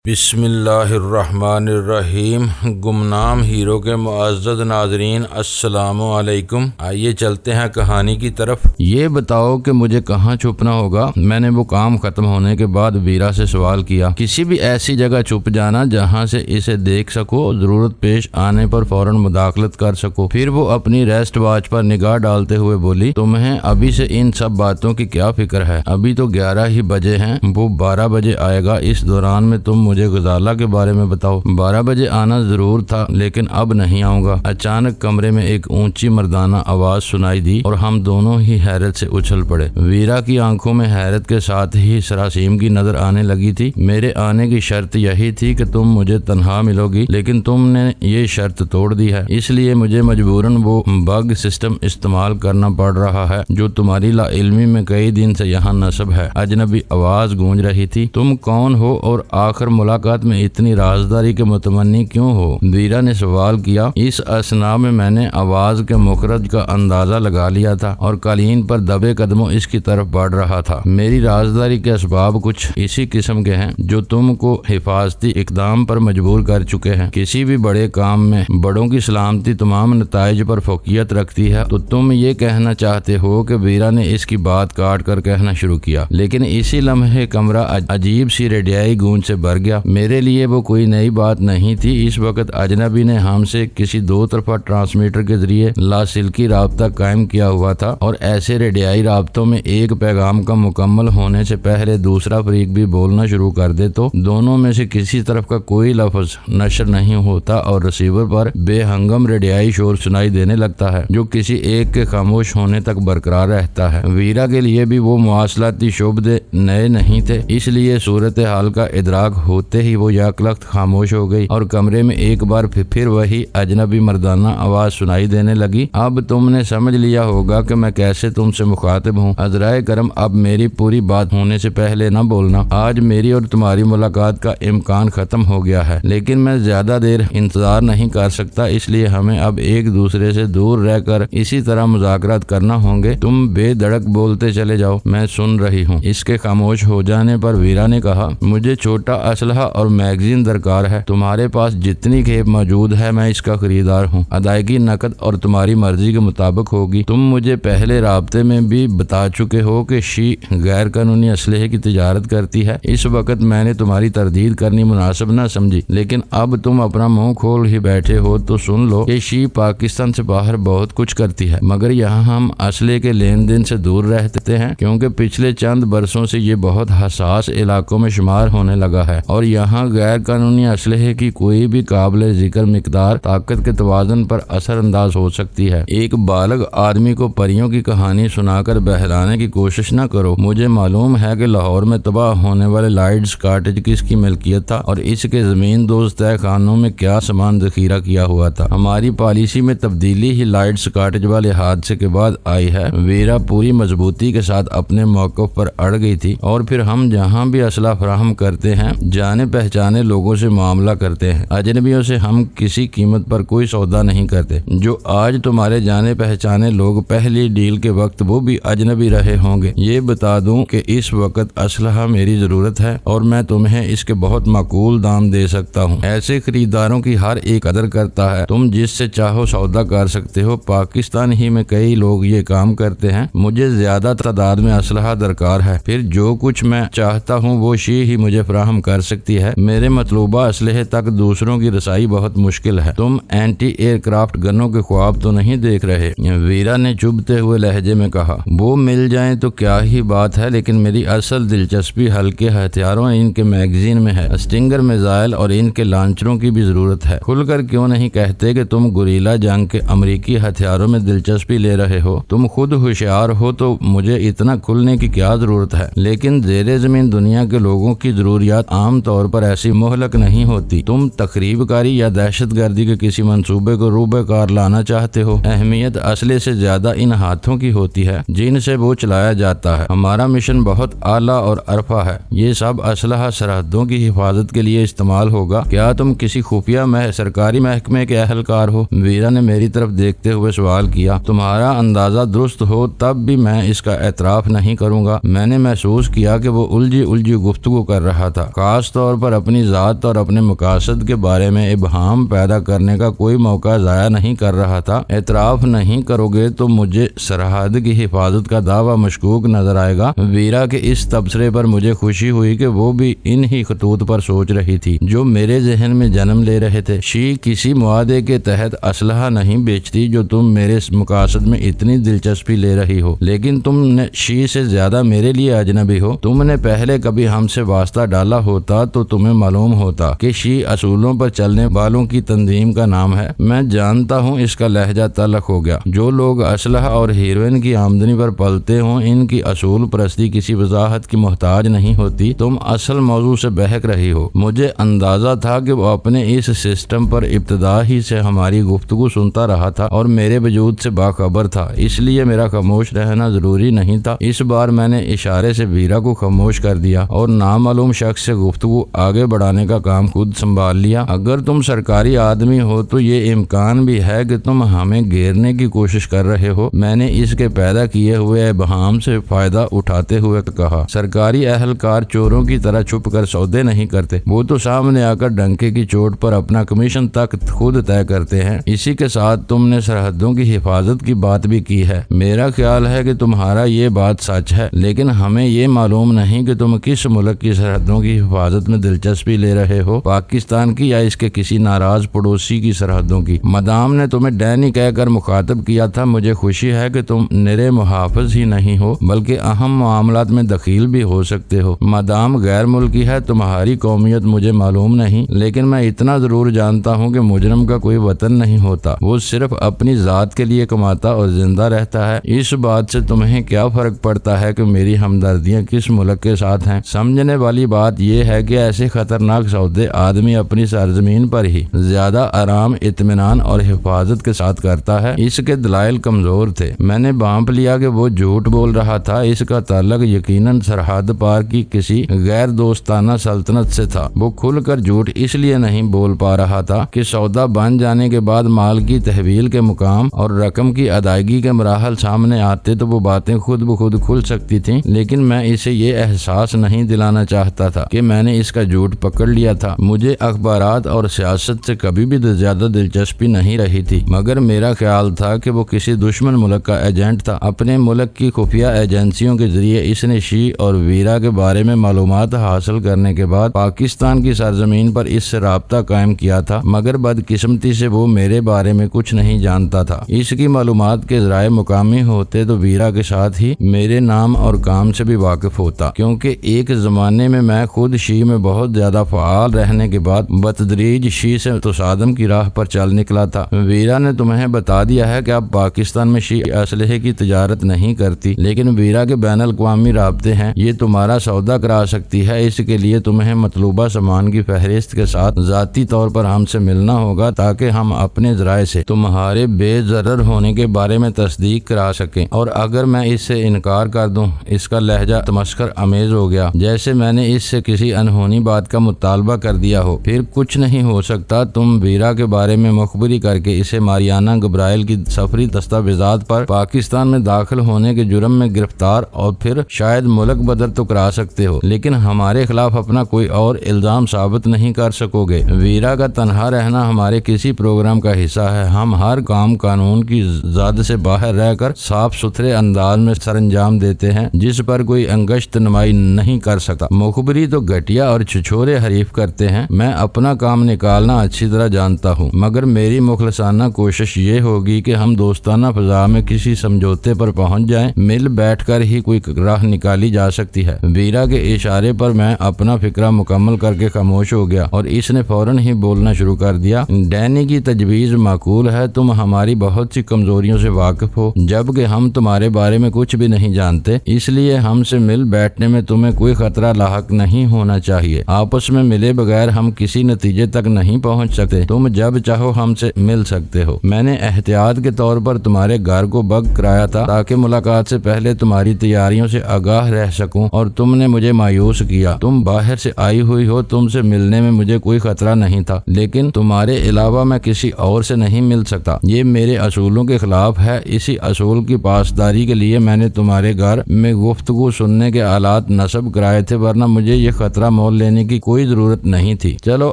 بسم اللہ الرحمن الرحیم۔ گمنام ہیرو کے معزز ناظرین، السلام علیکم۔ آئیے چلتے ہیں کہانی کی طرف۔ یہ بتاؤ کہ مجھے کہاں چھپنا ہوگا؟ میں نے وہ کام ختم ہونے کے بعد ویرا سے سوال کیا۔ کسی بھی ایسی جگہ چھپ جانا جہاں سے اسے دیکھ سکو، ضرورت پیش آنے پر فوراً مداخلت کر سکو۔ پھر وہ اپنی ریسٹ واچ پر نگاہ ڈالتے ہوئے بولی، تمہیں ابھی سے ان سب باتوں کی کیا فکر ہے؟ ابھی تو 11 ہی بجے ہیں، وہ 12 بجے آئے گا۔ اس دوران میں تم مجھے غزالہ کے بارے میں بتاؤ۔ 12 بجے آنا ضرور تھا، لیکن اب نہیں آؤں گا۔ اچانک کمرے میں ایک اونچی مردانہ آواز سنائی دی اور ہم دونوں ہی حیرت سے اچھل پڑے۔ ویرا کی آنکھوں میں حیرت کے ساتھ ہی سراسیم کی نظر آنے لگی تھی۔ میرے آنے کی شرط یہی تھی کہ تم مجھے تنہا ملو گی، لیکن تم نے یہ شرط توڑ دی ہے، اس لیے مجھے مجبوراً وہ بگ سسٹم استعمال کرنا پڑ رہا ہے جو تمہاری لا علمی میں کئی دن سے یہاں نصب ہے۔ اجنبی آواز گونج رہی تھی۔ تم کون ہو اور آخر ملاقات میں اتنی رازداری کے متمنی کیوں ہو؟ ویرا نے سوال کیا۔ اس اثناء میں میں نے آواز کے مخرج کا اندازہ لگا لیا تھا اور قالین پر دبے قدموں اس کی طرف بڑھ رہا تھا۔ میری رازداری کے اسباب کچھ اسی قسم کے ہیں جو تم کو حفاظتی اقدام پر مجبور کر چکے ہیں۔ کسی بھی بڑے کام میں بڑوں کی سلامتی تمام نتائج پر فوقیت رکھتی ہے۔ تو تم یہ کہنا چاہتے ہو کہ ویرا نے اس کی بات کاٹ کر کہنا شروع کیا، لیکن اسی لمحے کمرہ عجیب سی ریڈیائی گونج سے بھر گیا۔ میرے لیے وہ کوئی نئی بات نہیں تھی۔ اس وقت اجنبی نے ہم سے کسی دو طرفہ ٹرانسمیٹر کے ذریعے لاسلکی رابطہ قائم کیا ہوا تھا، اور ایسے ریڈیائی رابطوں میں ایک پیغام کا مکمل ہونے سے پہلے دوسرا فریق بھی بولنا شروع کر دے تو دونوں میں سے کسی طرف کا کوئی لفظ نشر نہیں ہوتا اور ریسیور پر بے ہنگم ریڈیائی شور سنائی دینے لگتا ہے جو کسی ایک کے خاموش ہونے تک برقرار رہتا ہے۔ ویرا کے لیے بھی وہ مواصلاتی شعبے نئے نہیں تھے، اس لیے صورتحال کا ادراک ہوتے ہی وہ یک لخت خاموش ہو گئی اور کمرے میں ایک بار پھر وہی اجنبی مردانہ آواز سنائی دینے لگی۔ اب تم نے سمجھ لیا ہوگا کہ میں کیسے تم سے مخاطب ہوں۔ عذرائے کرم، اب میری پوری بات ہونے سے پہلے نہ بولنا۔ آج میری اور تمہاری ملاقات کا امکان ختم ہو گیا ہے، لیکن میں زیادہ دیر انتظار نہیں کر سکتا، اس لیے ہمیں اب ایک دوسرے سے دور رہ کر اسی طرح مذاکرات کرنا ہوں گے۔ تم بے دھڑک بولتے چلے جاؤ، میں سن رہی ہوں۔ اس کے خاموش ہو جانے پر ویرا نے کہا، مجھے چھوٹا اسلحہ اور میگزین درکار ہے۔ تمہارے پاس جتنی کھیپ موجود ہے میں اس کا خریدار ہوں۔ ادائیگی نقد اور تمہاری مرضی کے مطابق ہوگی۔ تم مجھے پہلے رابطے میں بھی بتا چکے ہو کہ شی غیر قانونی اسلحے کی تجارت کرتی ہے۔ اس وقت میں نے تمہاری تردید کرنی مناسب نہ سمجھی، لیکن اب تم اپنا منہ کھول ہی بیٹھے ہو تو سن لو کہ شی پاکستان سے باہر بہت کچھ کرتی ہے، مگر یہاں ہم اسلحے کے لین دین سے دور رہتے ہیں کیونکہ پچھلے چند برسوں سے یہ بہت حساس علاقوں میں شمار ہونے لگا ہے، اور یہاں غیر قانونی اسلحے کی کوئی بھی قابل ذکر مقدار طاقت کے توازن پر اثر انداز ہو سکتی ہے۔ ایک بالغ آدمی کو پریوں کی کہانی سنا کر بہلانے کی کوشش نہ کرو۔ مجھے معلوم ہے کہ لاہور میں تباہ ہونے والے لائڈز کاٹیج کس کی ملکیت تھا اور اس کے زمین دوز تہہ خانوں میں کیا سامان ذخیرہ کیا ہوا تھا۔ ہماری پالیسی میں تبدیلی ہی لائڈز کاٹیج والے حادثے کے بعد آئی ہے۔ ویرا پوری مضبوطی کے ساتھ اپنے موقف پر اڑ گئی تھی۔ اور پھر ہم جہاں بھی اسلحہ فراہم کرتے ہیں جانے پہچانے لوگوں سے معاملہ کرتے ہیں، اجنبیوں سے ہم کسی قیمت پر کوئی سودا نہیں کرتے۔ جو آج تمہارے جانے پہچانے لوگ پہلی ڈیل کے وقت وہ بھی اجنبی رہے ہوں گے۔ یہ بتا دوں کہ اس وقت اسلحہ میری ضرورت ہے اور میں تمہیں اس کے بہت معقول دام دے سکتا ہوں۔ ایسے خریداروں کی ہر ایک قدر کرتا ہے۔ تم جس سے چاہو سودا کر سکتے ہو۔ پاکستان ہی میں کئی لوگ یہ کام کرتے ہیں۔ مجھے زیادہ تعداد میں اسلحہ درکار ہے، پھر جو کچھ میں چاہتا ہوں وہ شی ہی مجھے فراہم کر سکتی ہے۔ میرے مطلوبہ اسلحے تک دوسروں کی رسائی بہت مشکل ہے۔ تم اینٹی ایئر کرافٹ گنوں کے خواب تو نہیں دیکھ رہے؟ ویرا نے چبھتے ہوئے لہجے میں کہا۔ وہ مل جائیں تو کیا ہی بات ہے، لیکن میری اصل دلچسپی ہلکے ہتھیاروں، ان کے میگزین میں ہے۔ اسٹنگر میزائل اور ان کے لانچروں کی بھی ضرورت ہے۔ کھل کر کیوں نہیں کہتے کہ تم گوریلا جنگ کے امریکی ہتھیاروں میں دلچسپی لے رہے ہو؟ تم خود ہوشیار ہو تو مجھے اتنا کھلنے کی کیا ضرورت ہے؟ لیکن زیر زمین دنیا کے لوگوں کی ضروریات عام طور پر ایسی مہلک نہیں ہوتی۔ تم تخریب کاری یا دہشت گردی کے کسی منصوبے کو روبے کار لانا چاہتے ہو۔ اہمیت اسلحے سے زیادہ ان ہاتھوں کی ہوتی ہے جن سے وہ چلایا جاتا ہے۔ ہمارا مشن بہت اعلیٰ اور عرفہ ہے۔ یہ سب اسلحہ سرحدوں کی حفاظت کے لیے استعمال ہوگا۔ کیا تم کسی خفیہ سرکاری محکمے کے اہلکار ہو؟ ویرا نے میری طرف دیکھتے ہوئے سوال کیا۔ تمہارا اندازہ درست ہو تب بھی میں اس کا اعتراف نہیں کروں گا۔ میں نے محسوس کیا کہ وہ الجھی گفتگو کر رہا تھا، خاص خاص طور پر اپنی ذات اور اپنے مقاصد کے بارے میں ابہام پیدا کرنے کا کوئی موقع ضائع نہیں کر رہا تھا۔ اعتراف نہیں کرو گے تو مجھے سرحد کی حفاظت کا دعویٰ مشکوک نظر آئے گا۔ ویرا کے اس تبصرے پر مجھے خوشی ہوئی کہ وہ بھی انہی خطوط پر سوچ رہی تھی جو میرے ذہن میں جنم لے رہے تھے۔ شی کسی معاہدے کے تحت اسلحہ نہیں بیچتی جو تم میرے مقاصد میں اتنی دلچسپی لے رہی ہو، لیکن تم نے شی سے زیادہ میرے لیے اجنبی ہو۔ تم نے پہلے کبھی ہم سے واسطہ ڈالا ہوتا تو تمہیں معلوم ہوتا کہ شی اصولوں پر چلنے والوں کی تنظیم کا نام ہے۔ میں جانتا ہوں اس کا لہجہ تلخ ہو گیا۔ جو لوگ اسلحہ اور ہیروئن کی آمدنی پر پلتے ہوں ان کی اصول پرستی کسی وضاحت کی محتاج نہیں ہوتی۔ تم اصل موضوع سے بہک رہی ہو۔ مجھے اندازہ تھا کہ وہ اپنے اس سسٹم پر ابتدا ہی سے ہماری گفتگو سنتا رہا تھا اور میرے وجود سے باخبر تھا، اس لیے میرا خاموش رہنا ضروری نہیں تھا۔ اس بار میں نے اشارے سے ویرا کو خاموش کر دیا اور نامعلوم شخص سے گفتگو آگے بڑھانے کا کام خود سنبھال لیا۔ اگر تم سرکاری آدمی ہو تو یہ امکان بھی ہے کہ تم ہمیں گھیرنے کی کوشش کر رہے ہو، میں نے اس کے پیدا کیے ہوئے ابہام سے فائدہ اٹھاتے ہوئے کہا۔ سرکاری اہلکار چوروں کی طرح چھپ کر سودے نہیں کرتے، وہ تو سامنے آ کر ڈنکے کی چوٹ پر اپنا کمیشن تک خود طے کرتے ہیں۔ اسی کے ساتھ تم نے سرحدوں کی حفاظت کی بات بھی کی ہے۔ میرا خیال ہے کہ تمہارا یہ بات سچ ہے، لیکن ہمیں یہ معلوم نہیں کہ تم کس ملک کی سرحدوں کی حفاظت میں دلچسپی لے رہے ہو، پاکستان کی یا اس کے کسی ناراض پڑوسی کی سرحدوں کی۔ مدام نے تمہیں ڈینی کہہ کر مخاطب کیا تھا۔ مجھے خوشی ہے کہ تم نرے محافظ ہی نہیں ہو بلکہ اہم معاملات میں دخیل بھی ہو سکتے ہو۔ مدام غیر ملکی ہے، تمہاری قومیت مجھے معلوم نہیں، لیکن میں اتنا ضرور جانتا ہوں کہ مجرم کا کوئی وطن نہیں ہوتا، وہ صرف اپنی ذات کے لیے کماتا اور زندہ رہتا ہے۔ اس بات سے تمہیں کیا فرق پڑتا ہے کہ میری ہمدردیاں کس ملک کے ساتھ ہیں؟ سمجھنے والی بات یہ ہے کہ ایسے خطرناک سودے آدمی اپنی سرزمین پر ہی زیادہ آرام، اطمینان اور حفاظت کے ساتھ کرتا ہے۔ اس کے دلائل کمزور تھے۔ میں نے بانپ لیا کہ وہ جھوٹ بول رہا تھا۔ اس کا تعلق یقیناً سرحد پار کی کسی غیر دوستانہ سلطنت سے تھا۔ وہ کھل کر جھوٹ اس لیے نہیں بول پا رہا تھا کہ سودا بن جانے کے بعد مال کی تحویل کے مقام اور رقم کی ادائیگی کے مراحل سامنے آتے تو وہ باتیں خود بخود کھل سکتی تھیں، لیکن میں اسے یہ احساس نہیں دلانا چاہتا تھا کہ میں نے اس کا جھوٹ پکڑ لیا تھا۔ مجھے اخبارات اور سیاست سے کبھی بھی زیادہ دلچسپی نہیں رہی تھی، مگر میرا خیال تھا کہ وہ کسی دشمن ملک کا ایجنٹ تھا۔ اپنے ملک کی خفیہ ایجنسیوں کے ذریعے اس نے شی اور ویرا کے بارے میں معلومات حاصل کرنے کے بعد پاکستان کی سرزمین پر اس سے رابطہ قائم کیا تھا، مگر بدقسمتی سے وہ میرے بارے میں کچھ نہیں جانتا تھا۔ اس کی معلومات کے ذرائع مقامی ہوتے تو ویرا کے ساتھ ہی میرے نام اور کام سے بھی واقف ہوتا، کیونکہ ایک زمانے میں خود شی میں بہت زیادہ فعال رہنے کے بعد بتدریج شی سے تصادم کی راہ پر چل نکلا تھا۔ ویرا نے تمہیں بتا دیا ہے کہ اب پاکستان میں شی اسلحے کی تجارت نہیں کرتی، لیکن ویرا کے بین الاقوامی رابطے ہیں، یہ تمہارا سودا کرا سکتی ہے۔ اس کے لیے تمہیں مطلوبہ سامان کی فہرست کے ساتھ ذاتی طور پر ہم سے ملنا ہوگا تاکہ ہم اپنے ذرائع سے تمہارے بے ضرر ہونے کے بارے میں تصدیق کرا سکیں۔ اور اگر میں اس سے انکار کر دوں، اس کا لہجہ تمسخر آمیز ہو گیا، جیسے میں نے اس سے کسی انہونی بات کا مطالبہ کر دیا ہو، پھر کچھ نہیں ہو سکتا۔ تم ویرا کے بارے میں مخبری کر کے اسے ماریانا گبرائل کی سفری دستاویزات پر پاکستان میں داخل ہونے کے جرم میں گرفتار اور پھر شاید ملک بدر تو کرا سکتے ہو، لیکن ہمارے خلاف اپنا کوئی اور الزام ثابت نہیں کر سکو گے۔ ویرا کا تنہا رہنا ہمارے کسی پروگرام کا حصہ ہے۔ ہم ہر کام قانون کی زد سے باہر رہ کر صاف ستھرے انداز میں سر انجام دیتے ہیں، جس پر کوئی انگشت نمائی نہیں کر سکتا۔ مخبری تو گھٹیا اور چھچورے حریف کرتے ہیں۔ میں اپنا کام نکالنا اچھی طرح جانتا ہوں، مگر میری مخلصانہ کوشش یہ ہوگی کہ ہم دوستانہ فضا میں کسی سمجھوتے پر پہنچ جائیں۔ مل بیٹھ کر ہی کوئی راہ نکالی جا سکتی ہے۔ ویرا کے اشارے پر میں اپنا فکرہ مکمل کر کے خاموش ہو گیا اور اس نے فوراً ہی بولنا شروع کر دیا۔ ڈینی کی تجویز معقول ہے۔ تم ہماری بہت سی کمزوریوں سے واقف ہو، جبکہ ہم تمہارے بارے میں کچھ بھی نہیں جانتے، اس لیے ہم سے مل بیٹھنے میں تمہیں کوئی خطرہ لاحق نہیں ہونا چاہیے۔ آپس میں ملے بغیر ہم کسی نتیجے تک نہیں پہنچ سکتے۔ تم جب چاہو ہم سے مل سکتے ہو۔ میں نے احتیاط کے طور پر تمہارے گھر کو بگ کرایا تھا تاکہ ملاقات سے پہلے تمہاری تیاریوں سے آگاہ رہ سکوں، اور تم نے مجھے مایوس کیا۔ تم باہر سے آئی ہوئی ہو، تم سے ملنے میں مجھے کوئی خطرہ نہیں تھا، لیکن تمہارے علاوہ میں کسی اور سے نہیں مل سکتا۔ یہ میرے اصولوں کے خلاف ہے۔ اسی اصول کی پاسداری کے لیے میں نے تمہارے گھر میں گفتگو سننے کے آلات نصب کرائے تھے، ورنہ مجھے یہ خطرہ مول لینے کی کوئی ضرورت نہیں تھی۔ چلو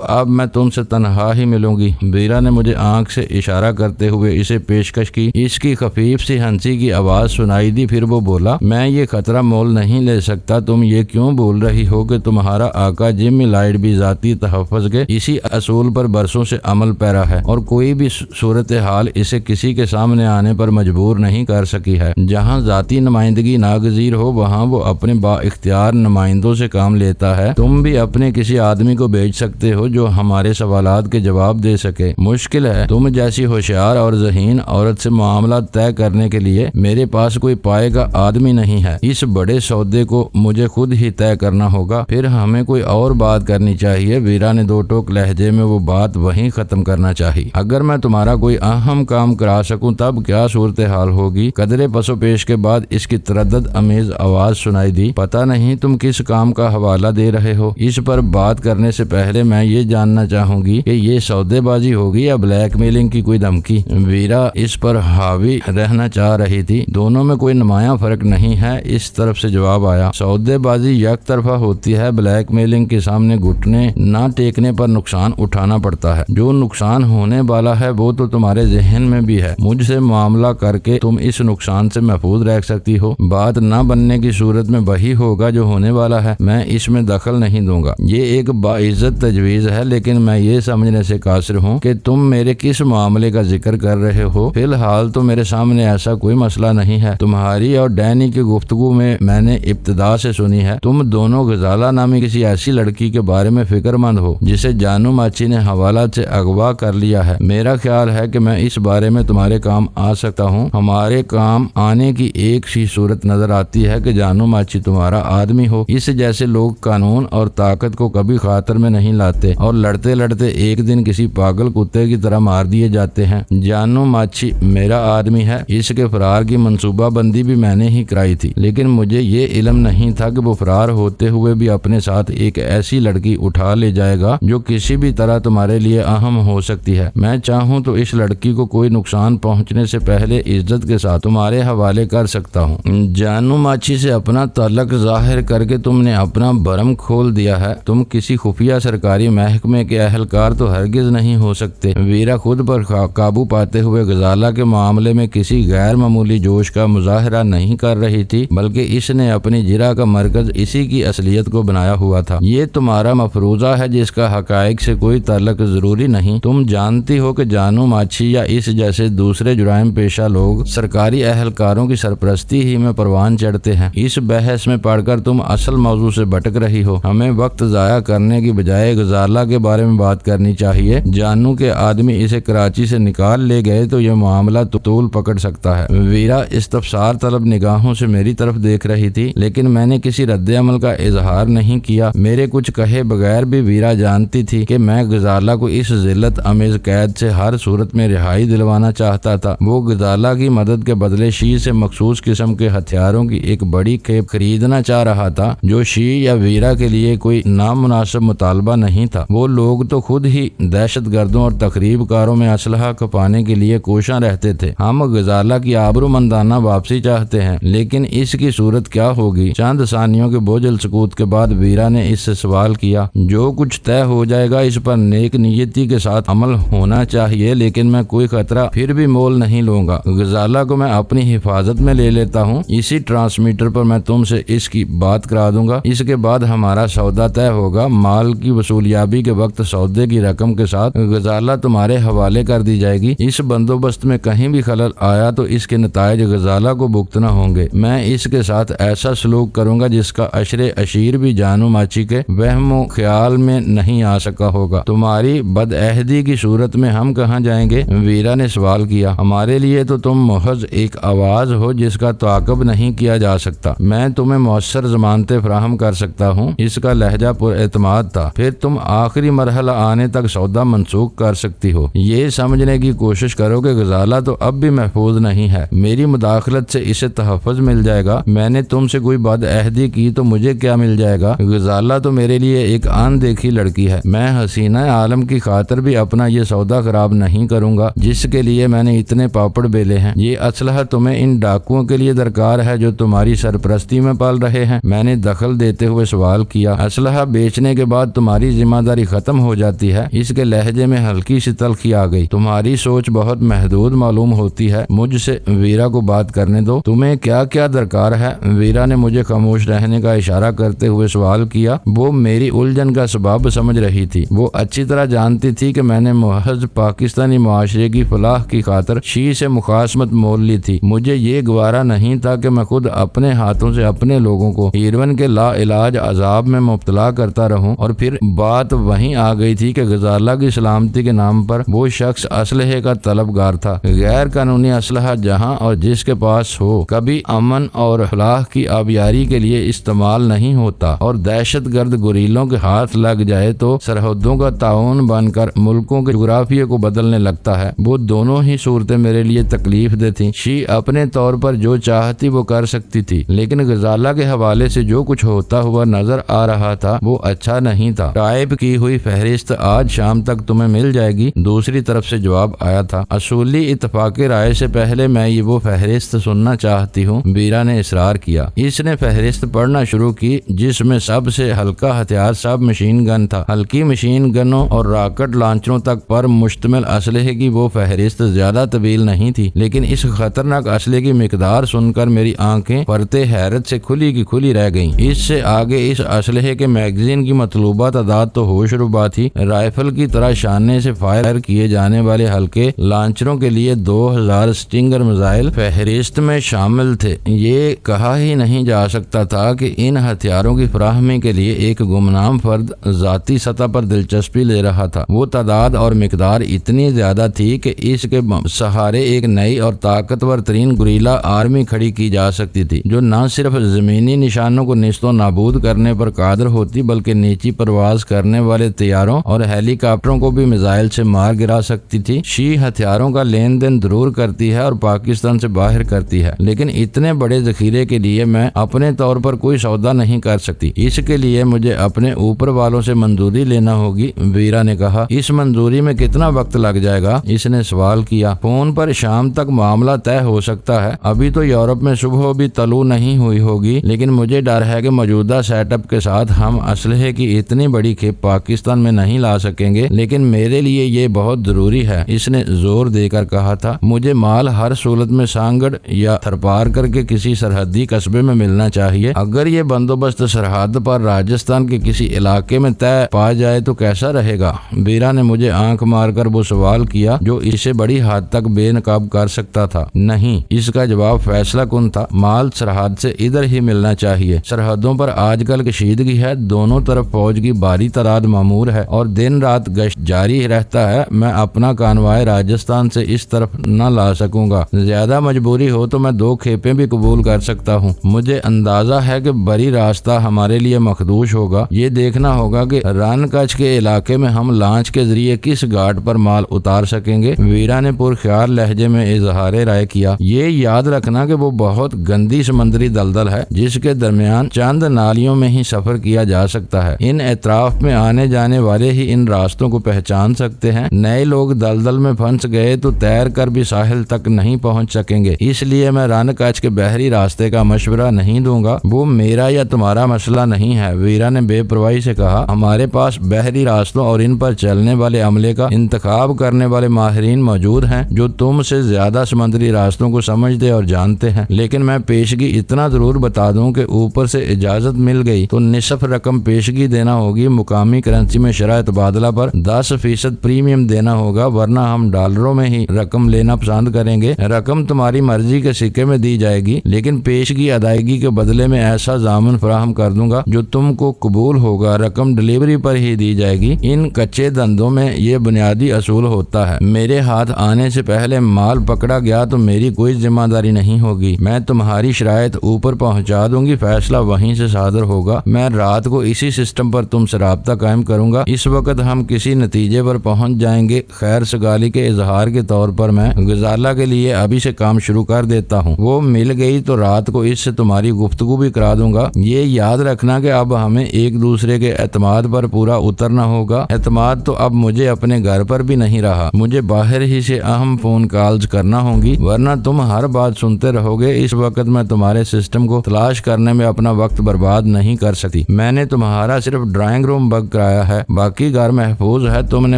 اب میں تم سے تنہا ہی ملوں گی۔ ویرا نے مجھے آنکھ سے اشارہ کرتے ہوئے اسے پیشکش کی۔ اس کی خفیف سی ہنسی کی آواز سنائی دی۔ پھر وہ بولا، میں یہ خطرہ مول نہیں لے سکتا۔ تم یہ کیوں بول رہی ہو کہ تمہارا آقا جم لائٹ بھی ذاتی تحفظ کے اسی اصول پر برسوں سے عمل پیرا ہے، اور کوئی بھی صورتحال اسے کسی کے سامنے آنے پر مجبور نہیں کر سکی ہے۔ جہاں ذاتی نمائندگی ناگزیر ہو وہاں وہ اپنے با اختیار نمائندوں سے کام لیتا ہے۔ تم بھی اپنے کسی آدمی کو بھیج سکتے ہو جو ہمارے سوالات کے جواب دے سکے۔ مشکل ہے، تم جیسی ہوشیار اور ذہین عورت سے معاملات طے کرنے کے لیے میرے پاس کوئی پائے گا آدمی نہیں ہے۔ اس بڑے سودے کو مجھے خود ہی طے کرنا ہوگا، پھر ہمیں کوئی اور بات کرنی چاہیے۔ ویرا نے دو ٹوک لہجے میں وہ بات وہیں ختم کرنا چاہی۔ اگر میں تمہارا کوئی اہم کام کرا سکوں تب کیا صورتحال ہوگی؟ قدرے پس و پیش کے بعد اس کی تردد امیز آواز سنائی دی۔ پتہ نہیں تم کس کام کا حوالہ دے رہے ہو۔ اس پر بات کرنے سے پہلے میں یہ جاننا چاہوں گی کہ یہ سودے بازی ہوگی یا بلیک میلنگ کی کوئی دھمکی؟ ویرا اس پر حاوی رہنا چاہ رہی تھی۔ دونوں میں کوئی نمایاں فرق نہیں ہے، اس طرف سے جواب آیا۔ سودے بازی یک طرفہ ہوتی ہے، بلیک میلنگ کے سامنے گھٹنے نہ ٹیکنے پر نقصان اٹھانا پڑتا ہے۔ جو نقصان ہونے والا ہے وہ تو تمہارے ذہن میں بھی ہے۔ مجھ سے معاملہ کر کے تم اس نقصان سے محفوظ رہ سکتی ہو۔ بات نہ بننے کی صورت میں وہی ہوگا جو ہونے والا ہے، میں اس میں دخل نہیں دوں گا۔ یہ ایک باعزت تجویز ہے، لیکن میں یہ سمجھنے سے قاصر ہوں کہ تم میرے کس معاملے کا ذکر کر رہے ہو۔ فی الحال تو میرے سامنے ایسا کوئی مسئلہ نہیں ہے۔ تمہاری اور ڈینی کی گفتگو میں نے ابتدا سے سنی ہے، تم دونوں غزالہ نامی کسی ایسی لڑکی کے بارے میں فکر مند ہو جسے جانو ماچی نے حوالات سے اغوا کر لیا ہے۔ میرا خیال ہے کہ میں اس بارے میں تمہارے کام آ سکتا ہوں۔ ہمارے کام آنے کی ایک سی صورت نظر آتی ہے کہ جانو ماچی تمہارا آدمی ہو۔ اس جیسے لوگ قانون اور طاقت کو کبھی خاطر میں نہیں لاتے اور لڑتے لڑتے ایک دن کسی پاگل کتے کی طرح مار دیے جاتے ہیں۔ جانو ماچی میرا آدمی ہے، اس کے فرار کی منصوبہ بندی بھی میں نے ہی کرائی تھی، لیکن مجھے یہ علم نہیں تھا کہ وہ فرار ہوتے ہوئے بھی اپنے ساتھ ایک ایسی لڑکی اٹھا لے جائے گا جو کسی بھی طرح تمہارے لیے اہم ہو سکتی ہے۔ میں چاہوں تو اس لڑکی کو کوئی نقصان پہنچنے سے پہلے عزت کے ساتھ تمہارے حوالے کر سکتا ہوں۔ جانو ماچی سے اپنا تعلق ظاہر کر کے تم نے اپنا برم کھول دیا ہے۔ تم کسی خفیہ سرکاری محکمے کے اہلکار تو ہرگز نہیں ہو سکتے۔ ویرا خود پر قابو پاتے ہوئے غزالہ کے معاملے میں کسی غیر معمولی جوش کا مظاہرہ نہیں کر رہی تھی، بلکہ اس نے اپنی جرا کا مرکز اسی کی اصلیت کو بنایا ہوا تھا۔ یہ تمہارا مفروضہ ہے جس کا حقائق سے کوئی تعلق ضروری نہیں۔ تم جانتی ہو کہ جانو ماچی یا اس جیسے دوسرے جرائم پیشہ لوگ سرکاری اہلکاروں کی سرپرستی ہی میں پروان چڑھتے ہیں۔ اس بحث میں پڑھ کر تم اصل موضوع سے بھٹک رہی ہو۔ ہمیں وقت ضائع کرنے کی بجائے غزالہ کے بارے میں بات کرنی چاہیے۔ جانو کے آدمی اسے کراچی سے نکال لے گئے تو یہ معاملہ طول پکڑ سکتا ہے۔ ویرا استفسار طلب نگاہوں سے میری طرف دیکھ رہی تھی، لیکن میں نے کسی رد عمل کا اظہار نہیں کیا۔ میرے کچھ کہے بغیر بھی ویرا جانتی تھی کہ میں غزالہ کو اس ذلت امیز قید سے ہر صورت میں رہائی دلوانا چاہتا تھا۔ وہ غزالہ کی مدد کے بدلے شی سے مخصوص قسم کے ہتھیاروں کی ایک بڑی کھیپ خریدنا چاہ رہا تھا، جو شی یا ویرا کے لیے کوئی نامناسب مطالبہ نہیں تھا۔ وہ لوگ تو خود ہی دہشت گردوں اور تخریب کاروں میں اسلحہ کھپانے کے لیے کوشاں رہتے تھے۔ ہم غزالہ کی آبرو مندانہ واپسی چاہتے ہیں، لیکن اس کی صورت کیا ہوگی؟ چند ثانیوں کے بوجھل سکوت کے بعد ویرا نے اس سے سوال کیا۔ جو کچھ طے ہو جائے گا اس پر نیک نیتی کے ساتھ عمل ہونا چاہیے، لیکن میں کوئی خطرہ پھر بھی مول نہیں لوں گا۔ غزالہ کو میں اپنی حفاظت میں لے لیتا ہوں، اسی ٹرانسمیٹر پر میں تم سے اس کی بات کرا دوں گا۔ اس کے بعد ہمارا سودا طے ہوگا۔ مال کی وصولیابی کے وقت سودے کی رقم کے ساتھ غزالہ تمہارے حوالے کر دی جائے گی۔ اس بندوبست میں کہیں بھی خلل آیا تو اس کے نتائج غزالہ کو بھگتنا ہوں گے۔ میں اس کے ساتھ ایسا سلوک کروں گا جس کا عشر اشیر بھی جانو ماچی کے وہم و خیال میں نہیں آ سکا ہوگا۔ تمہاری بدعہدی کی صورت میں ہم کہاں جائیں گے؟ ویرا نے سوال کیا۔ ہمارے لیے تو تم محض ایک آواز ہو جس کا تعاقب نہیں کیا جا سکتا۔ میں تمہیں مؤثر ضمانتیں فراہم کر سکتا ہوں۔ اس کا لہجہ پر اعتماد تھا۔ پھر تم آخری مرحلہ آنے تک سودا منسوخ کر سکتی ہو۔ یہ سمجھنے کی کوشش کرو کہ غزالہ تو اب بھی محفوظ نہیں ہے۔ میری مداخلت سے اسے تحفظ مل جائے گا۔ میں نے تم سے کوئی بد عہدی کی تو مجھے کیا مل جائے گا؟ غزالہ تو میرے لیے ایک ان دیکھی لڑکی ہے۔ میں حسینہ عالم کی خاطر بھی اپنا یہ سودا خراب نہیں کروں گا جس کے لیے میں نے اتنے پاپڑ بیلے ہیں۔ یہ اسلحہ تمہیں ان ڈاکوؤں کے لیے درکار ہے جو تمہاری سرپرستی میں پال رہے ہیں؟ میں نے دخل دیتے ہوئے سوال کیا۔ اسلحہ بیچنے کے بعد تمہاری ذمہ داری ختم ہو جاتی ہے۔ اس کے لہجے میں ہلکی سی تلخی آ گئی۔ تمہاری سوچ بہت محدود معلوم ہوتی ہے، مجھ سے ویرا کو بات کرنے دو، تمہیں کیا کیا درکار ہے؟ ویرا نے مجھے خاموش رہنے کا اشارہ کرتے ہوئے سوال کیا۔ وہ میری الجھن کا سبب سمجھ رہی تھی۔ وہ اچھی طرح جانتی تھی کہ میں نے محض پاکستانی معاشرے کی فلاح کی خاطر شی سے مخاصمت مول لی تھی۔ مجھے یہ گوارا نہیں تھا کہ میں خود اپنے ہاتھوں سے اپنے لوگوں کو ہیروئن کے لا علاج عذاب میں مبتلا کرتا رہوں، اور پھر بات وہیں آ گئی تھی کہ غزالہ کی سلامتی کے نام پر وہ شخص اسلحے کا طلبگار تھا۔ غیر قانونی اسلحہ جہاں اور جس کے پاس ہو کبھی امن اور فلاح کی آبیاری کے لیے استعمال نہیں ہوتا، اور دہشت گرد گوریلوں کے ہاتھ لگ جائے تو سرحدوں کا تعاون بن کر ملکوں کے جغرافیے کو بدلنے لگتا ہے۔ وہ دونوں ہی صورتیں میرے لیے تکلیف دہ تھیں۔ شی اپنے طور پر جو چاہتی وہ کر سکتی تھی، لیکن غزالہ کے حوالے سے جو کچھ ہوتا ہوا نظر آ رہا تھا وہ اچھا نہیں تھا۔ ٹائپ کی ہوئی فہرست آج شام تک تمہیں مل جائے گی، دوسری طرف سے جواب آیا تھا۔ اصولی اتفاق رائے سے پہلے میں یہ وہ فہرست سننا چاہتی ہوں، ویرا نے اصرار کیا۔ اس نے فہرست پڑھنا شروع کی جس میں سب سے ہلکا ہتھیار سب مشین گن تھا۔ ہلکی مشین گنوں اور راکٹ لانچروں تک پر مشتمل اسلحے کی وہ فہرست زیادہ طویل نہیں تھی، لیکن اس خطرناک اسلحے کی مقدار سن کر میری آنکھیں پرتے حیرت سے کھلی کی کھلی رہ گئیں۔ اس سے آگے اس اسلحے کے میگزین کی مطلوبہ تعداد تو ہوش ربا تھی۔ رائفل کی طرح شانے سے فائر کیے جانے والے ہلکے لانچروں کے لیے 2000 سٹنگر میزائل فہرست میں شامل تھے۔ یہ کہا ہی نہیں جا سکتا تھا کہ ان ہتھیاروں کی فراہمی کے لیے ایک گمنام فرد ذاتی سطح پر دلچسپی لے رہا تھا۔ وہ تعداد اور مقدار اتنی زیادہ تھی کہ اس کے سہارے ایک نئی اور طاقتور ترین گوریلا آرمی کھڑی کی جا سکتی تھی، جو نہ صرف زمینی نشانوں کو نیست و نابود کرنے پر قادر ہوتی بلکہ نیچی پرواز کرنے والے طیاروں اور ہیلی کاپٹروں کو بھی میزائل سے مار گرا سکتی تھی۔ شی ہتھیاروں کا لین دین ضرور کرتی ہے اور پاکستان سے باہر کرتی ہے، لیکن اتنے بڑے ذخیرے کے لیے میں اپنے طور پر کوئی سودا نہیں کر سکتی۔ اس کے لیے مجھے اپنے اوپر والوں سے منظوری لینا ہوگی، ویرا نے کہا۔ اس منظوری میں کتنا وقت لگ جائے گا؟ اس نے سوال کیا۔ فون پر شام تک معاملہ طے ہو سکتا ہے۔ ابھی تو یورپ میں صبح بھی طلوع نہیں ہوئی ہوگی، لیکن مجھے ڈر ہے کہ موجودہ سیٹ اپ کے ساتھ ہم اسلحے کی اتنی بڑی کھیپ پاکستان میں نہیں لا سکیں گے، لیکن میرے لیے یہ بہت ضروری ہے، اس نے زور دے کر کہا تھا۔ مجھے مال ہر صورت میں سانگڑ یا تھرپار کر کے کسی سرحدی قصبے میں ملنا چاہیے۔ اگر یہ بندوبست سرحد پر راجستھان کے کسی علاقے میں طے پا جائے تو کیسا رہے گا؟ ویرا نے مجھے آنکھ مار کر وہ سوال کیا جو اسے بڑی حد تک بے نقاب کر سکتا تھا۔ نہیں، اس کا جواب فیصلہ کن تھا۔ مال سرحد سے ادھر ہی ملنا چاہیے۔ سرحدوں پر آج کل کشیدگی ہے، دونوں طرف فوج کی بھاری تعداد مامور ہے اور دن رات گشت جاری رہتا ہے۔ میں اپنا کانوائے راجستھان سے اس طرف نہ لا سکوں گا۔ زیادہ مجبوری ہو تو میں 2 کھیپیں بھی قبول کر سکتا ہوں۔ مجھے اندازہ ہے کہ بری راستہ ہمارے لیے مخدوش ہوگا۔ یہ دیکھنا ہوگا کہ رن کچھ کے علاقے میں ہم لانچ کے ذریعے کس گھاٹ پر مال اتار سکیں گے، ویرا نے پرخیال لہجے میں اظہار رائے کیا۔ یہ یاد رکھنا کہ وہ بہت گندی سمندری دلدل ہے جس کے درمیان چند نالیوں میں ہی سفر کیا جا سکتا ہے۔ ان اطراف میں آنے جانے والے ہی ان راستوں کو پہچان سکتے ہیں۔ نئے لوگ دلدل میں پھنس گئے تو تیر کر بھی ساحل تک نہیں پہنچ سکیں گے۔ اس لیے میں رن کچھ کے بحری راستے کا مشورہ نہیں دوں گا۔ وہ میرا یا تمہارا مسئلہ نہیں ہے، ویرا نے بے پرواہی سے کہا۔ ہمارے پاس بحری راستوں اور ان پر چلنے والے عملے کا انتخاب کرنے والے ماہرین موجود ہیں جو تم سے زیادہ سمندری راستوں کو سمجھتے اور جانتے ہیں۔ لیکن میں پیشگی اتنا ضرور بتا دوں کہ اوپر سے اجازت مل گئی تو نصف رقم پیشگی دینا ہوگی، مقامی کرنسی میں شرح تبادلہ پر 10% پریمیم دینا ہوگا، ورنہ ہم ڈالروں میں ہی رقم لینا پسند کریں گے۔ رقم تمہاری مرضی کے سکے میں دی جائے گی، لیکن پیشگی ادائیگی کے بدلے میں ایسا ضامن فراہم کر دوں گا جو تم کو قبول ہوگا۔ رقم ڈلیوری پر ہی دی جائے گی۔ ان کچے دھندوں میں یہ بنیادی اصول ہوتا ہے۔ میرے ہاتھ آنے سے پہلے مال پکڑا گیا تو میری کوئی ذمہ داری نہیں ہوگی۔ میں تمہاری شرائط اوپر پہنچا دوں گی، فیصلہ وہیں سے صادر ہوگا۔ میں رات کو اسی سسٹم پر تم سے رابطہ قائم کروں گا۔ اس وقت ہم کسی نتیجے پر پہنچ جائیں گے۔ خیر سگالی کے اظہار کے طور پر میں غزالہ کے لیے ابھی سے کام شروع کر دیتا ہوں۔ وہ مل گئی تو رات کو اس سے تمہاری گفتگو بھی کرا دوں گا۔ یہ یاد رکھنا کہ اب ہمیں ایک دوسرے کے اعتماد پر پورا اترنا ہوگا۔ اعتماد تو اب مجھے اپنے گھر پر بھی نہیں رہا، مجھے باہر ہی سے اہم فون کالز کرنا ہوں گی، ورنہ تم ہر بات سنتے رہو گے۔ اس وقت میں تمہارے سسٹم کو تلاش کرنے میں اپنا وقت برباد نہیں کر سکتی۔ میں نے تمہارا صرف ڈرائنگ روم بک کرایا ہے، باقی گھر محفوظ ہے۔ تم نے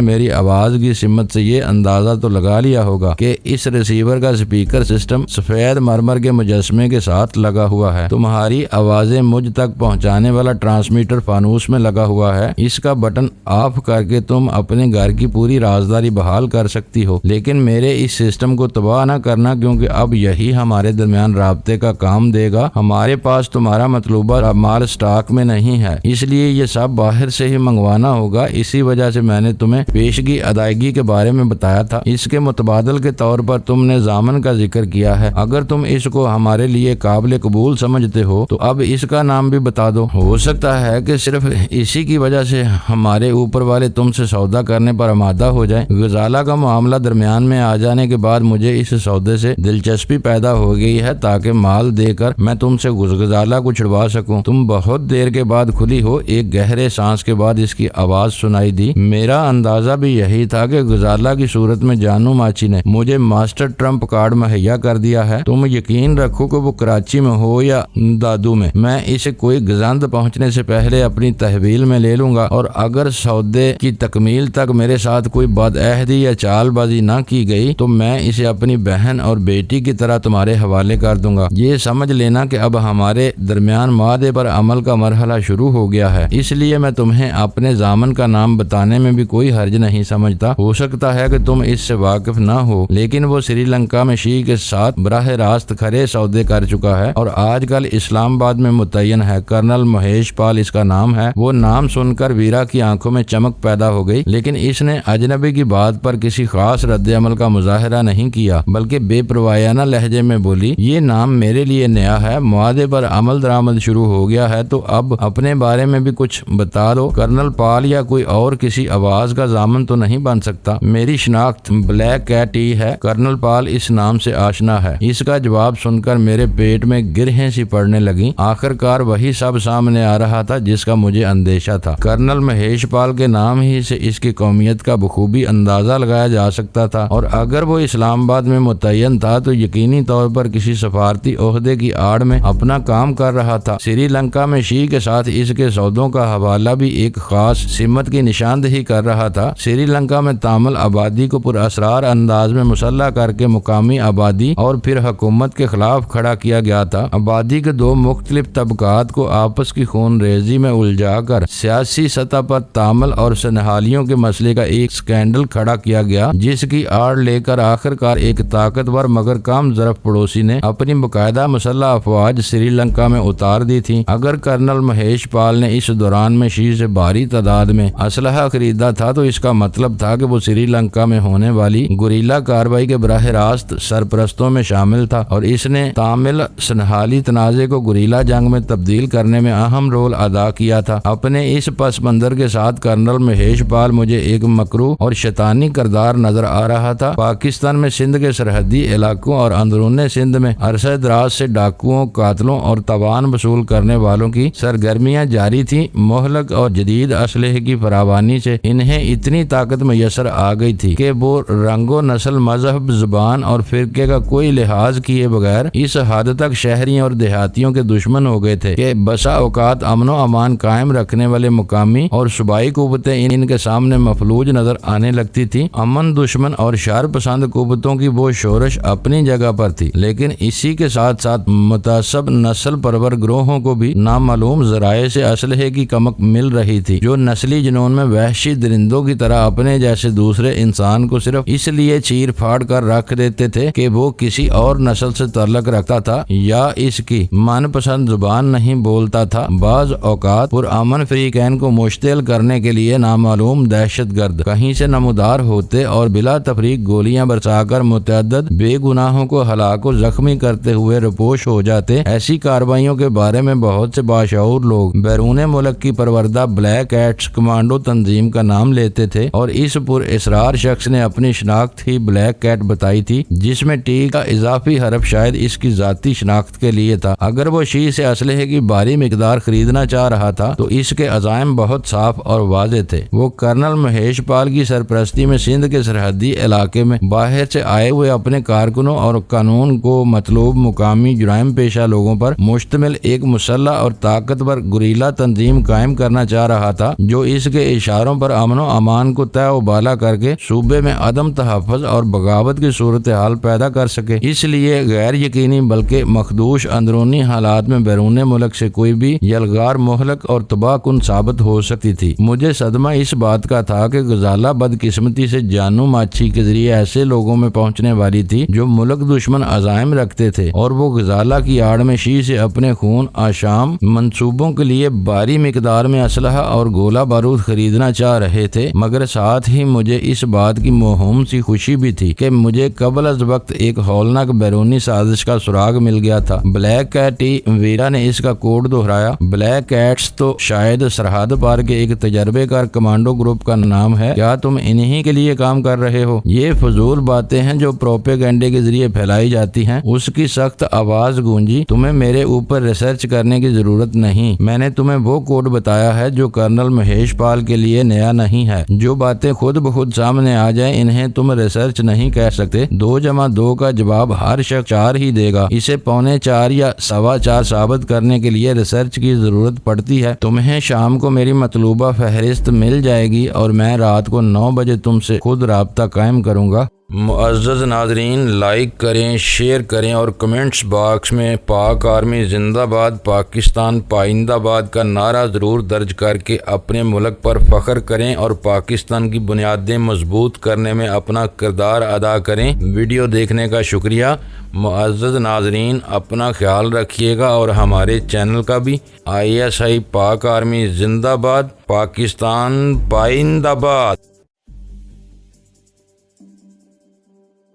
میری آواز کی سمت سے یہ اندازہ تو لگا لیا ہوگا کہ اس ریسیور کا اسپیکر سسٹم سفید مرمر کے مجسمے کے ساتھ لگا ہوا ہے۔ تمہاری آوازیں مجھ تک پہنچانے والا ٹرانسمیٹر فانوس میں لگا ہوا ہے۔ اس کا بٹن آف کر کے تم اپنے گھر کی پوری رازداری بحال کر سکتی ہو، لیکن میرے اس سسٹم کو تباہ نہ کرنا، کیونکہ اب یہی ہمارے درمیان رابطے کا کام دے گا۔ ہمارے پاس تمہارا مطلوبہ مال اسٹاک میں نہیں ہے، اس لیے یہ سب باہر سے ہی منگوانا ہوگا۔ اسی وجہ سے میں نے تمہیں پیشگی ادائیگی کے بارے میں بتایا تھا۔ اس کے متبادل کے طور پر تم نے ضامن کا ذکر کیا ہے۔ اگر تم اس کو ہمارے لیے قابل قبول سمجھتے ہو تو اب اس کا نام بھی بتا دو۔ ہو سکتا ہے کہ صرف اسی کی وجہ سے ہمارے اوپر والے تم سے سودا کرنے پر آمادہ ہو جائیں۔ غزالہ کا معاملہ درمیان میں آ جانے کے بعد مجھے اس سودے سے دلچسپی پیدا ہو گئی ہے تاکہ مال دے کر میں تم سے غزالہ کو چھڑوا سکوں۔ تم بہت دیر کے بعد کھلی ہو۔ ایک گہرے سانس کے بعد اس کی آواز سنائی دی۔ میرا اندازہ بھی یہی تھا کہ غزالہ کی صورت میں جانو ماچی نے مجھے ماسٹر ٹرمپ کارڈ مہیا کر دیا ہے۔ تم یقین رکھو کہ وہ کراچی میں ہو یا دادو میں اسے کوئی گزند پہنچنے سے پہلے اپنی تحویل میں لے لوں گا، اور اگر سودے کی تکمیل تک میرے ساتھ کوئی بدعہدی یا چال بازی نہ کی گئی تو میں اسے اپنی بہن اور بیٹی کی طرح تمہارے حوالے کر دوں گا۔ یہ سمجھ لینا کہ اب ہمارے درمیان معاہدے پر عمل کا مرحلہ شروع ہو گیا ہے، اس لیے میں تمہیں اپنے ضامن کا نام بتانے میں بھی کوئی حرج نہیں سمجھتا۔ ہو سکتا ہے کہ تم اس سے واقف نہ ہو، لیکن وہ سری لنکا میں شی کے ساتھ براہ راست کھڑے سودے کر چکا ہے اور آج کل اسلام آباد میں متعین ہے۔ کرنل مہیش پال اس کا نام ہے۔ وہ نام سن کر ویرا کی آنکھوں میں چمک پیدا ہو گئی، لیکن اس نے اجنبی کی بات پر کسی خاص رد عمل کا مظاہرہ نہیں کیا، بلکہ بے پروایانہ لہجے میں بولی، یہ نام میرے لیے نیا ہے۔ معاہدے پر عمل درآمد شروع ہو گیا ہے تو اب اپنے بارے میں بھی کچھ بتا دو۔ کرنل پال یا کوئی اور کسی آواز کا ضامن تو نہیں بن سکتا۔ میری شناخت بلیک کیٹ ہی ہے۔ کرنل پال اس نام سے آشنا ہے۔ اس کا جواب سن کر میرے پیٹ میں گرہیں سی پڑنے لگیں۔ آخر کار وہی سب سامنے آ رہا تھا جس کا مجھے اندیشہ تھا۔ کرنل مہیش پال کے نام ہی سے اس کی قومیت کا بخوبی اندازہ لگایا جا سکتا تھا، اور اگر وہ اسلام آباد میں متعین تھا تو یقینی طور پر کسی سفارتی عہدے کی آڑ میں اپنا کام کر رہا تھا۔ سری لنکا میں شی کے ساتھ اس کے سودوں کا حوالہ بھی ایک خاص سمت کی نشاندہی کر رہا تھا۔ سری لنکا میں تامل آبادی کو پر اسرار انداز میں مسلح کر کے مقامی آبادی اور پھر حکومت کے خلاف کھڑا کیا گیا تھا۔ آبادی کے دو مختلف طبقات کو آپس کی خون ریزی میں الجھا کر سیاسی سطح پر تامل اور سنہالیوں کے مسئلے کا ایک سکینڈل کھڑا کیا گیا، جس کی آڑ لے کر آخر کار ایک طاقتور مگر کم ظرف پڑوسی نے اپنی باقاعدہ مسلح افواج سری لنکا میں اتار دی تھی۔ اگر کرنل مہیش پال نے اس دوران میں شی سے بھاری تعداد میں اسلحہ خریدا تھا تو اس کا مطلب تھا کہ وہ سری لنکا میں ہونے والی گوریلا کارروائی کے براہ راست سرپرستوں میں شامل تھا، اور اس نے تامل سنہالی تنازع کو گوریلا جنگ میں تبدیل کرنے میں اہم رول ادا کیا تھا۔ اپنے اس پس منظر کے ساتھ کرنل مہیش پال مجھے ایک مکروہ اور شیطانی کردار نظر آ رہا تھا۔ پاکستان میں سندھ کے سرحدی علاقوں اور اندرون سندھ میں عرصہ دراز سے ڈاکوؤں، قاتلوں اور تاوان وصول کرنے والوں کی سرگرمیاں جاری تھیں۔ مہلک اور جدید اسلحے کی فراوانی سے انہیں اتنی طاقت میسر آ گئی تھی کہ وہ رنگ و نسل، مذہب، زبان اور فرقے کا کوئی لحاظ کیے بغیر اس حد تک شہریوں اور دیہاتیوں کے دشمن ہو گئے تھے کہ بسا اوقات امن و امان قائم رکھنے والے مقامی اور صوبائی قوتیں ان کے سامنے مفلوج نظر آنے لگتی تھی۔ امن دشمن اور شر پسند قوتوں کی وہ شورش اپنی جگہ پر تھی، لیکن اسی کے ساتھ ساتھ متعصب نسل پرور گروہوں کو بھی نامعلوم ذرائع سے اسلحے کی کمک مل رہی تھی، جو نسلی جنون میں وحشی درندوں کی طرح اپنے جیسے دوسرے انسان کو صرف اس لیے چیر پھاڑ کر رکھ دیتے تھے کہ وہ کسی اور نسل سے تعلق رکھتا تھا یا اس کی من پسند زبان نہیں بولتا تھا۔ بعض اوقات پرامن فریقین کو مشتعل کرنے کے لیے نامعلوم دہشت گرد کہیں سے نمودار ہوتے اور بلا تفریق گولیاں برسا کر متعدد بے گناہوں کو ہلاک و زخمی کرتے ہوئے رپوش ہو جاتے۔ ایسی کارروائیوں کے بارے میں بہت سے باشعور لوگ بیرون ملک کی پروردہ بلیک کیٹس کمانڈو تنظیم کا نام لیتے تھے، اور اس پر اسرار شخص نے اپنی شناخت ہی بلیک کیٹ بتائی تھی، جس میں ٹی کا اضافی حرف شاید اس کی ذاتی شناخت کے لیے تھا۔ اگر وہ شی سے اسلحے کی بھاری مقدار خریدنا چاہ رہا تھا تو اس کے عزائم بہت صاف اور واضح تھے۔ وہ کرنل مہیش پال کی سرپرستی میں سندھ کے سرحدی علاقے میں باہر سے آئے ہوئے اپنے کارکنوں اور قانون کو مطلوب مقامی جرائم پیشہ لوگوں پر مشتمل ایک مسلح اور طاقتور پر گریلا تنظیم قائم کرنا چاہ رہا تھا جو اس کے اشاروں پر امن و امان کو تہ و بالا کر کے صوبے میں عدم تحفظ اور بغاوت کی صورتحال پیدا کر سکے۔ اس لیے غیر یقینی بلکہ مخدوش اندرونی حالات میں بیرون ملک سے کوئی بھی یلغار مہلک اور تباہ کن ثابت ہو سکتی تھی۔ مجھے صدمہ اس بات کا تھا کہ غزالہ بدقسمتی سے جانو ماچھی کے ذریعے ایسے لوگوں میں پہنچنے والی تھی جو ملک دشمن عزائم رکھتے تھے، اور وہ غزالہ کی آڑ میں شی سے اپنے خون آشام منصوبوں کے لیے بھاری مقدار میں اسلحہ اور گولہ بارود خریدنا چاہ رہے تھے۔ مگر ساتھ ہی مجھے اس بات کی موہوم سی خوشی بھی تھی کہ مجھے قبل از وقت ایک ہولناک بیرونی سازش کا سراغ مل گیا تھا۔ بلیک کیٹ ویرا نے اس کا کوڈ دہرایا۔ بلیک کیٹس تو شاید سرحد پار کے ایک تجربے کار کمانڈو گروپ کا نام ہے، کیا تم انہی کے لیے کام کر رہے ہو؟ یہ فضول باتیں ہیں جو پروپیگنڈے کے ذریعے پھیلائی جاتی ہیں۔ اس کی سخت آواز گونجی۔ تمہیں میرے اوپر ریسرچ کرنے کی ضرورت نہیں، میں نے تمہیں وہ کوڈ بتایا ہے جو کرنل مہیش پال کے لیے نیا نہیں ہے۔ جو باتیں خود بخود سامنے آ جائیں انہیں تم ریسرچ نہیں کہہ سکتے۔ 2+2 کا جواب ہر شخص 4 ہی دے گا۔ اسے 3.25 یا 4.25 ثابت کرنے کے لیے ریسرچ کی ضرورت پڑتی ہے۔ تمہیں شام کو میری مطلوبہ فہرست مل جائے گی اور میں رات کو 9 بجے تم سے خود رابطہ قائم کروں گا۔ معزز ناظرین، لائک کریں، شیئر کریں اور کمنٹس باکس میں پاک آرمی زندہ باد، پاکستان پائندہ باد کا نعرہ ضرور درج کر کے اپنے ملک پر فخر کریں اور پاکستان کی بنیادیں مضبوط کرنے میں اپنا کردار ادا کریں۔ ویڈیو دیکھنے کا شکریہ۔ معزز ناظرین، اپنا خیال رکھیے گا اور ہمارے چینل کا بھی۔ ISI پاک آرمی زندہ باد، پاکستان پائندہ باد۔